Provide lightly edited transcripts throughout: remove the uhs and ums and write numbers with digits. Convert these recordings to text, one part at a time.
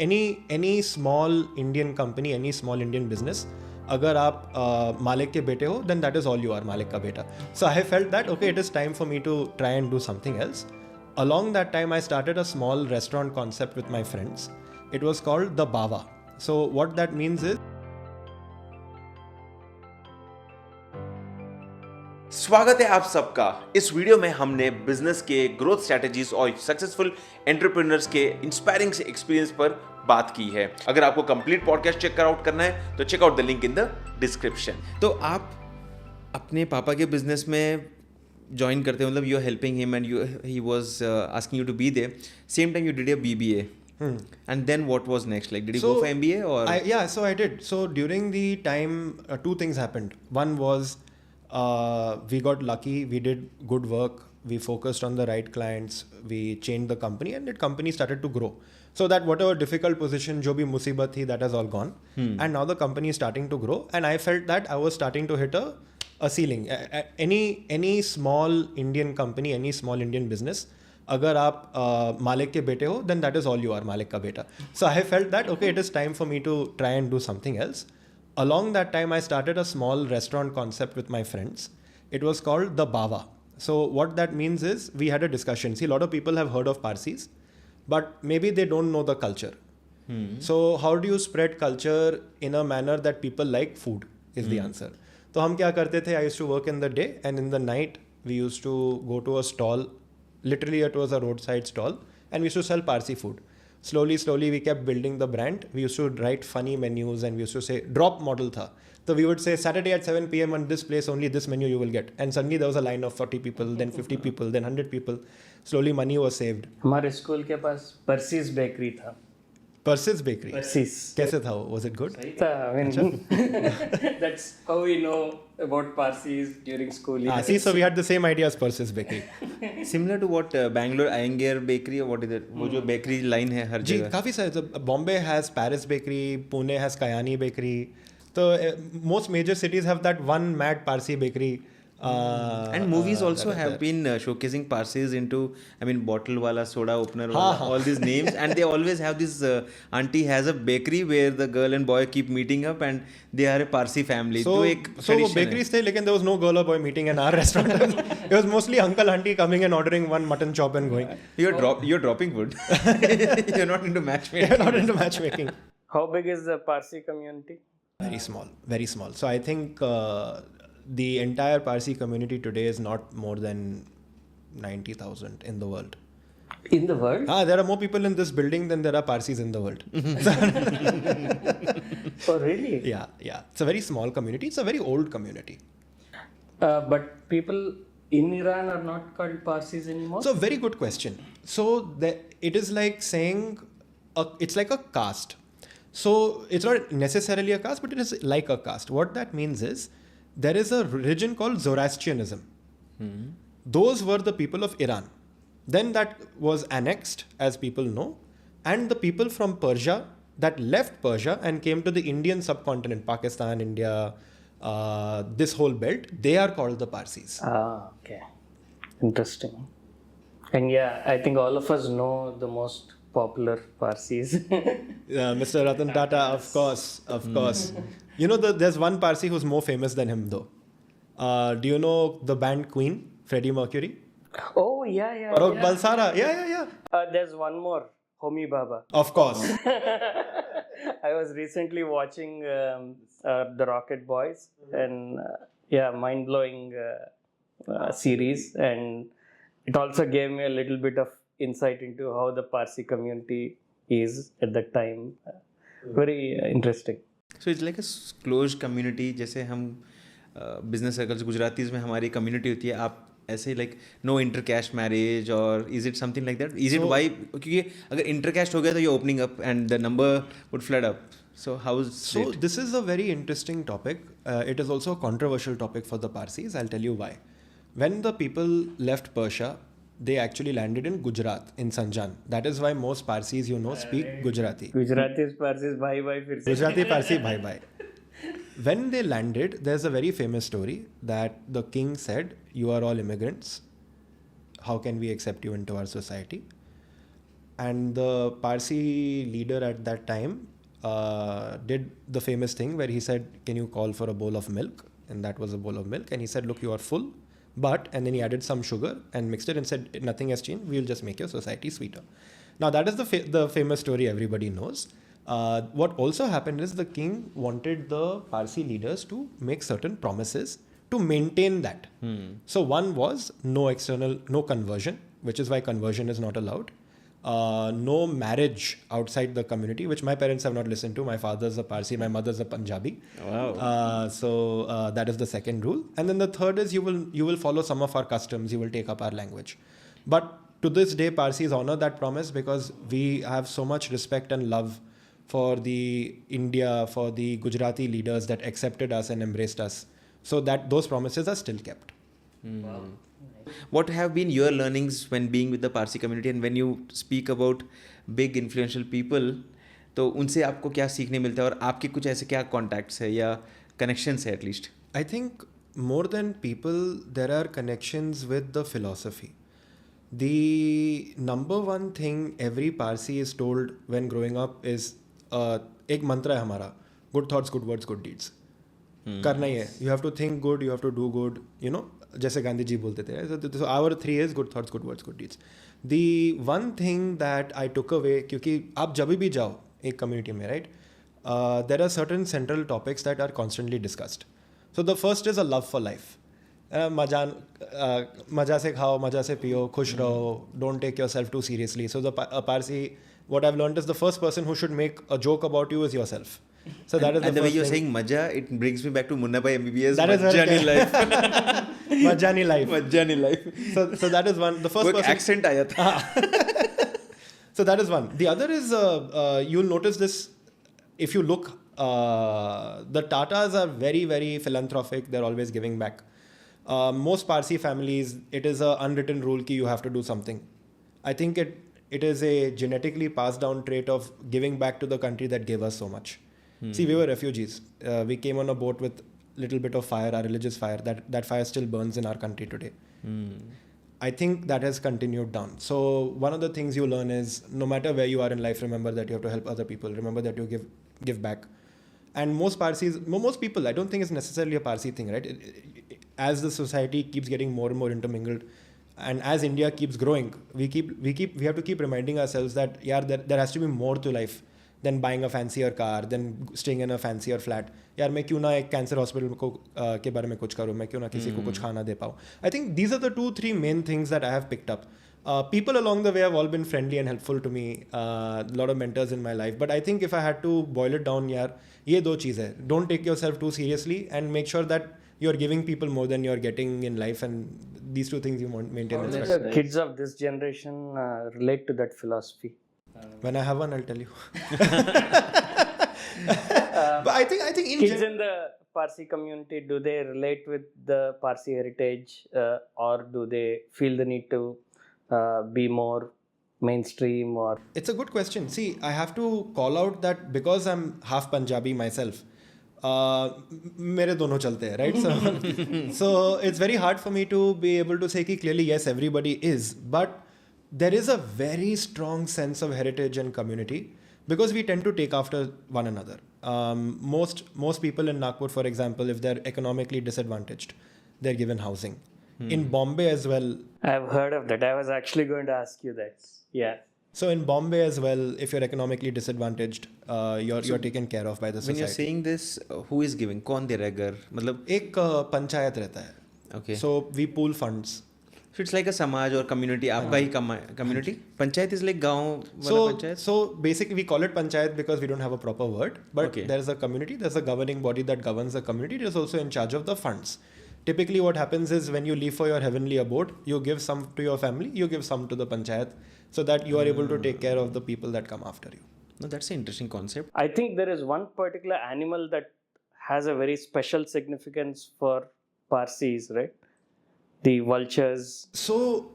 any small Indian company, any small Indian business, अगर आप मालिक के बेटे हो, then that is all you are, मालिक का बेटा. So I felt that okay, it is time for me to try and do something else. Along that time, I started a small restaurant concept with my friends. It was called The Bawa. So what that means is, स्वागत है आप सबका। इस video में हमने business के growth strategies और successful entrepreneurs के इंस्पायरिंग से एक्सपीरियंस पर बात की है। अगर आपको कंप्लीट पॉडकास्ट चेक आउट करना है तो check out the link in the description. तो आप अपने पापा के बिजनेस में ज्वाइन करते हैं, मतलब you are helping him and he was asking you to be there, same time you did your BBA. And then what was next? Like, did you go for MBA or? So I did. So during the time, two things happened. One was we got lucky. We did good work. We focused on the right clients. We changed the company, and the company started to grow. So that whatever difficult position, jo bhi musibat thi, that has all gone. And now the company is starting to grow. And I felt that I was starting to hit a ceiling. Any small Indian company, any small Indian business, अगर आप मालिक के बेटे हो, then that is all you are, मालिक का बेटा. So I felt that okay, it is time for me to try and do something else. Along that time, I started a small restaurant concept with my friends. It was called The Bawa. So what that means is, we had a discussion. See, a lot of people have heard of Parsis, but maybe they don't know the culture. So how do you spread culture in a manner that people like food is the answer. तो हम क्या करते थे? I used to work in the day, and in the night we used to go to a stall. Literally, it was a roadside stall, and we used to sell Parsi food. Slowly, we kept building the brand. We used to write funny menus, and we used to say drop model tha. So we would say Saturday at 7 p.m. on this place, only this menu you will get. And suddenly there was a line of 40 people, then 50 people, then 100 people. Slowly money was saved. हमारे school के पास परसीज bakery था. Parsis Bakery. Parsis. कैसे था वो? Was it good? सही था. I mean, that's how we know about Parsis during school. See, so we had the same idea as Parsis Bakery. Similar to what Bangalore Iyengar Bakery or what is it? वो जो bakery line है हर जी, जगह. काफ़ी सारे. Bombay has Paris Bakery, Pune has Kayani Bakery. So most major cities have that one mad Parsi bakery. And movies also have been showcasing Parsis into, I mean, bottle wala, soda opener, wala, all these names, and they always have this auntie has a bakery where the girl and boy keep meeting up, and they are a Parsi family. So वो bakeries थे, लेकिन there was no girl or boy meeting in our restaurant. It was mostly uncle auntie coming and ordering one mutton chop and going. You're dropping wood. You're not into matchmaking. You're not into matchmaking. How big is the Parsi community? Very small. So I think the entire Parsi community today is not more than 90,000 in the world. In the world? There are more people in this building than there are Parsis in the world. Oh, really? Yeah. It's a very small community. It's a very old community. But people in Iran are not called Parsis anymore? So very good question. So it is like saying, it's like a caste. So it's not necessarily a caste, but it is like a caste. What that means is, there is a religion called Zoroastrianism. Those were the people of Iran. Then that was annexed, as people know, and the people from Persia that left Persia and came to the Indian subcontinent, Pakistan, India, this whole belt, they are called the Parsis. Okay. Interesting. And yeah, I think all of us know the most popular Parsis. Mr. Ratan Tata, of course. You know, there's one Parsi who's more famous than him, though. Do you know the band Queen, Freddie Mercury? Oh, yeah. Farokh Balsara. Yeah. There's one more, Homi Baba. Of course. I was recently watching the Rocket Boys, and mind-blowing series, and it also gave me a little bit of insight into how the Parsi community is at that time. Very interesting. So it's like a closed community. जैसे हम business circles Gujaratis में हमारी community होती है, आप ऐसे like no intercaste marriage, or is it something like that? Is it why? क्योंकि अगर intercaste हो गया तो you're opening up and the number would flood up. So how is it? This is a very interesting topic. It is also a controversial topic for the Parsis. I'll tell you why. When the people left Persia, they actually landed in Gujarat, in Sanjan. That is why most Parsis, speak Gujarati. Gujaratis, Parsis, bhai fir se. Gujarati, Parsi, bhai. When they landed, there's a very famous story that the king said, "You are all immigrants. How can we accept you into our society?" and the Parsi leader at that time did the famous thing where he said, "Can you call for a bowl of milk?" And that was a bowl of milk. And he said, "Look, you are full, but," and then he added some sugar and mixed it and said, "Nothing has changed. We'll just make your society sweeter." Now that is the famous story everybody knows. What also happened is the king wanted the Parsi leaders to make certain promises to maintain that. So one was no conversion, which is why conversion is not allowed. No marriage outside the community, which my parents have not listened to. My father's a Parsi, my mother's a Punjabi. Wow. So that is the second rule. And then the third is you will follow some of our customs, you will take up our language. But to this day, Parsis honor that promise because we have so much respect and love for the India, for the Gujarati leaders that accepted us and embraced us. So that those promises are still kept. Wow. What have been your learnings when being with the Parsi community, and when you speak about big influential people, तो उनसे आपको क्या सीखने मिलता है और आपके कुछ ऐसे क्या contacts है या connections है at least? I think more than people, there are connections with the philosophy. The number one thing every Parsi is told when growing up is एक मंत्र है हमारा, good thoughts, good words, good deeds. करना ही है. You have to think good, you have to do good, you know, जैसे गांधी जी बोलते थे. So our three is good thoughts, good words, good deeds. The one thing that I took away, क्योंकि आप जब भी जाओ एक community में, right, there are certain central topics that are constantly discussed. So the first is a love for life. मजा से खाओ, मजा से पियो, खुश रहो, don't take yourself too seriously. So a Parsi, what I've learned is the first person who should make a joke about you is yourself. So that is and the first way you're thing. saying Maja, it brings me back to Munna Bhai MBBS. That is very Majani life. Majani life. Majani life. So that is one. The first वो एक person. accent आया था. So that is one. The other is you'll notice this if you look. The Tatas are very, very philanthropic. They're always giving back. Most Parsi families, it is an unwritten rule कि you have to do something. I think it is a genetically passed down trait of giving back to the country that gave us so much. See, we were refugees. We came on a boat with little bit of fire, our religious fire. That fire still burns in our country today. I think that has continued down. So one of the things you learn is no matter where you are in life, remember that you have to help other people. Remember that you give back. And most people, I don't think it's necessarily a Parsi thing, right? As the society keeps getting more and more intermingled, and as India keeps growing, we have to keep reminding ourselves that there has to be more to life than buying a fancier car, than staying in a fancier flat. यार मैं क्यों ना एक cancer hospital को के बारे में कुछ करूँ, मैं क्यों ना किसी को कुछ खाना दे पाऊँ. I think these are the 2-3 main things that I have picked up. People along the way have all been friendly and helpful to me. A lot of mentors in my life. But I think if I had to boil it down, यार ये दो चीज़ है. Don't take yourself too seriously and make sure that you're giving people more than you're getting in life, and these two things you maintain. How and do respect. the kids of this generation relate to that philosophy? When I have one, I'll tell you. But I think in Kids in the Parsi community, do they relate with the Parsi heritage, or do they feel the need to be more mainstream? Or it's a good question. See, I have to call out that because I'm half Punjabi myself, मेरे दोनों चलते हैं, right? So it's very hard for me to be able to say कि clearly yes, everybody is, but there is a very strong sense of heritage and community because we tend to take after one another. Most people in Nagpur, for example, if they're economically disadvantaged, they're given housing. In Bombay as well. I've heard of that. I was actually going to ask you that. Yeah. So in Bombay as well, if you're economically disadvantaged, you're taken care of by the When society. you're saying this, who is giving? कौन दे रहा है घर? मतलब एक पंचायत रहता है. Okay. So we pool funds. So it's like a समाज or community. आपका ही community. Panchayat is like गाँव वाला panchayat. So basically we call it panchayat because we don't have a proper word. But Okay. there's a community, there's a governing body that governs the community. It is also in charge of the funds. Typically what happens is when you leave for your heavenly abode, you give some to your family, you give some to the panchayat so that you are able to take care of the people that come after you. No, that's an interesting concept. I think there is one particular animal that has a very special significance for Parsis, right? The vultures. So,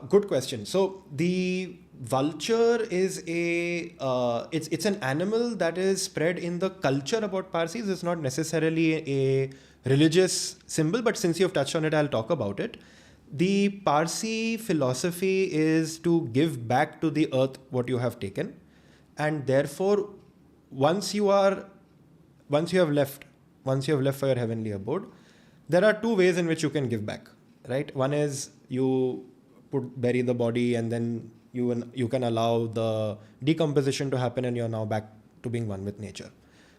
good question. So, the vulture is it's an animal that is spread in the culture about Parsis. It's not necessarily a religious symbol, but since you've touched on it, I'll talk about it. The Parsi philosophy is to give back to the earth what you have taken, and therefore, once you have left for your heavenly abode, there are two ways in which you can give back, right? One is you bury the body, and then you can allow the decomposition to happen, and you're now back to being one with nature.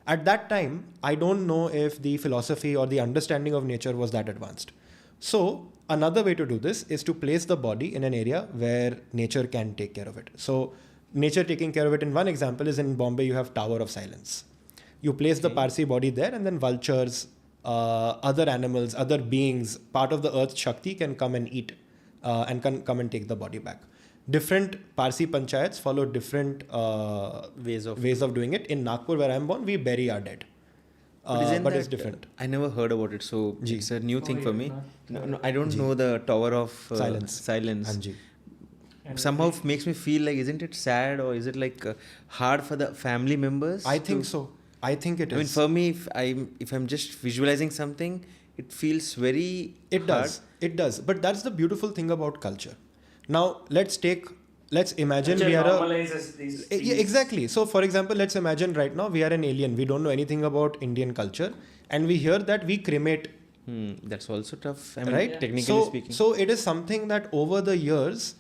At that time, I don't know if the philosophy or the understanding of nature was that advanced. So another way to do this is to place the body in an area where nature can take care of it. So nature taking care of it, in one example, is in Bombay, you have Tower of Silence. You place the Parsi body there, and then vultures, other animals, other beings, part of the earth's Shakti can come and eat and can come and take the body back. Different Parsi panchayats follow different ways of doing it. In Nagpur, where I'm born, we bury our dead. But it's different. I never heard about it, so it's a new thing for me. No, I don't Ji. know the Tower of Silence. Hanji. Somehow makes me feel like, isn't it sad, or is it like hard for the family members? I think so. I think it is. I mean, for me, if I'm just visualizing something, it feels very hard. It does. But that's the beautiful thing about culture. Now, let's imagine we are normalizes these things. Yeah, exactly. So, for example, let's imagine right now we are an alien. We don't know anything about Indian culture, and we hear that we cremate. That's also tough. I mean, Right? technically speaking. So it is something that over the years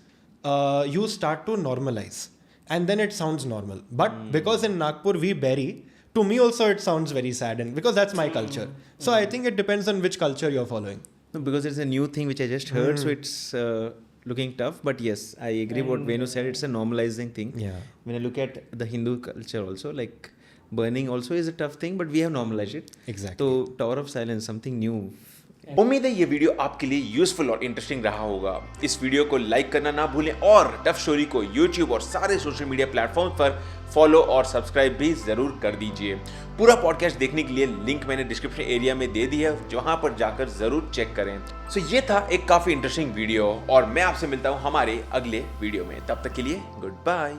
you start to normalize, and then it sounds normal. But because in Nagpur we bury, to me also it sounds very sad, and because that's my culture. So I think it depends on which culture you're following. No, because it's a new thing which I just heard, so it's looking tough. But yes, I agree what Venu said. It's a normalizing thing. Yeah. When I look at the Hindu culture also, like burning also is a tough thing, but we have normalized it. Exactly. So Tower of Silence, something new. उम्मीद है ये video आपके लिए useful और interesting रहा होगा। इस video को लाइक करना ना भूलें और टफ स्टोरी को यूट्यूब और सारे सोशल मीडिया प्लेटफॉर्म पर फॉलो और सब्सक्राइब भी जरूर कर दीजिए। पूरा पॉडकास्ट देखने के लिए लिंक मैंने डिस्क्रिप्शन एरिया में दे दी है, वहां पर जाकर जरूर चेक करें। सो ये था एक काफी इंटरेस्टिंग वीडियो और मैं आपसे मिलता हूं हमारे अगले वीडियो में। तब तक के लिए गुड बाय।